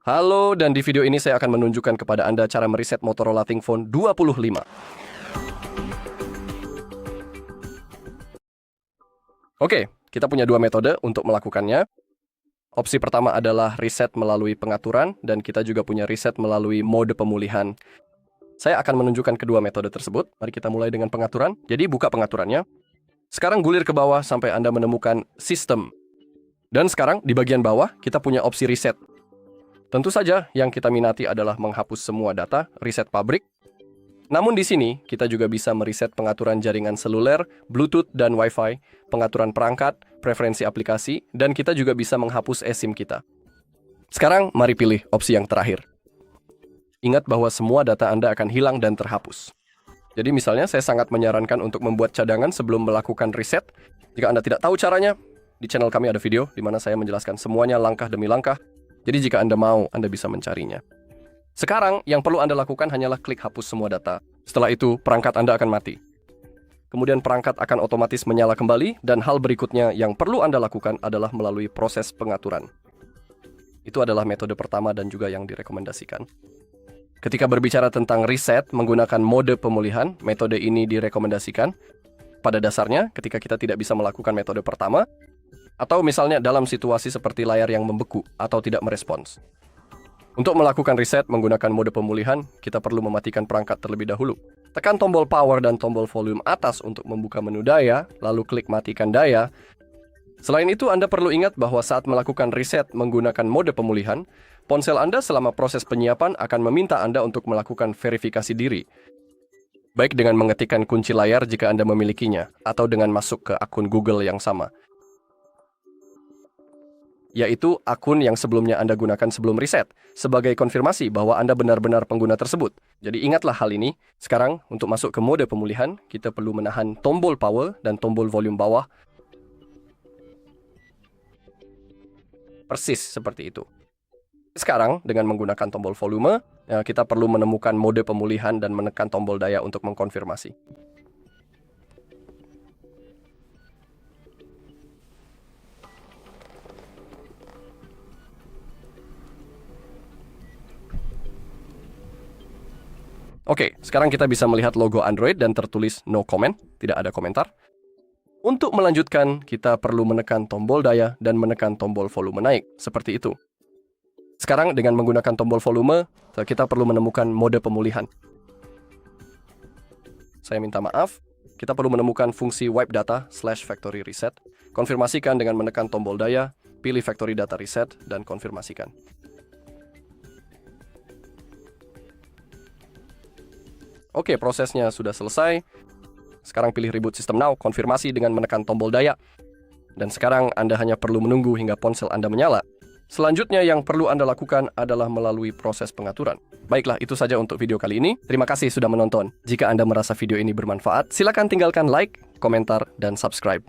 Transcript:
Halo, dan di video ini saya akan menunjukkan kepada Anda cara mereset Motorola ThinkPhone 25. Oke, kita punya dua metode untuk melakukannya. Opsi pertama adalah reset melalui pengaturan, dan kita juga punya reset melalui mode pemulihan. Saya akan menunjukkan kedua metode tersebut. Mari kita mulai dengan pengaturan. Jadi buka pengaturannya. Sekarang gulir ke bawah sampai Anda menemukan sistem. Dan sekarang di bagian bawah kita punya opsi reset. Tentu saja yang kita minati adalah menghapus semua data, reset pabrik. Namun di sini kita juga bisa mereset pengaturan jaringan seluler, Bluetooth dan Wi-Fi, pengaturan perangkat, preferensi aplikasi, dan kita juga bisa menghapus eSIM kita. Sekarang mari pilih opsi yang terakhir. Ingat bahwa semua data Anda akan hilang dan terhapus. Jadi misalnya saya sangat menyarankan untuk membuat cadangan sebelum melakukan reset. Jika Anda tidak tahu caranya, di channel kami ada video di mana saya menjelaskan semuanya langkah demi langkah. Jadi jika Anda mau, Anda bisa mencarinya. Sekarang, yang perlu Anda lakukan hanyalah klik hapus semua data. Setelah itu, perangkat Anda akan mati. Kemudian perangkat akan otomatis menyala kembali, dan hal berikutnya yang perlu Anda lakukan adalah melalui proses pengaturan. Itu adalah metode pertama dan juga yang direkomendasikan. Ketika berbicara tentang reset menggunakan mode pemulihan, metode ini direkomendasikan. Pada dasarnya, ketika kita tidak bisa melakukan metode pertama, atau misalnya dalam situasi seperti layar yang membeku atau tidak merespons. Untuk melakukan reset menggunakan mode pemulihan, kita perlu mematikan perangkat terlebih dahulu. Tekan tombol power dan tombol volume atas untuk membuka menu daya, lalu klik matikan daya. Selain itu, Anda perlu ingat bahwa saat melakukan reset menggunakan mode pemulihan, ponsel Anda selama proses penyiapan akan meminta Anda untuk melakukan verifikasi diri. Baik dengan mengetikkan kunci layar jika Anda memilikinya, atau dengan masuk ke akun Google yang sama. Yaitu akun yang sebelumnya Anda gunakan sebelum reset, sebagai konfirmasi bahwa Anda benar-benar pengguna tersebut. Jadi ingatlah hal ini. Sekarang, untuk masuk ke mode pemulihan, kita perlu menahan tombol power dan tombol volume bawah. Persis seperti itu. Sekarang, dengan menggunakan tombol volume, kita perlu menemukan mode pemulihan dan menekan tombol daya untuk mengkonfirmasi. Oke, sekarang kita bisa melihat logo Android dan tertulis no comment, tidak ada komentar. Untuk melanjutkan, kita perlu menekan tombol daya dan menekan tombol volume naik, seperti itu. Sekarang dengan menggunakan tombol volume, kita perlu menemukan mode pemulihan. Saya minta maaf, kita perlu menemukan fungsi wipe data /factory reset. Konfirmasikan dengan menekan tombol daya, pilih factory data reset, dan konfirmasikan. Oke, prosesnya sudah selesai. Sekarang pilih Reboot System Now, konfirmasi dengan menekan tombol daya. Dan sekarang Anda hanya perlu menunggu hingga ponsel Anda menyala. Selanjutnya yang perlu Anda lakukan adalah melalui proses pengaturan. Baiklah, itu saja untuk video kali ini. Terima kasih sudah menonton. Jika Anda merasa video ini bermanfaat, silakan tinggalkan like, komentar, dan subscribe.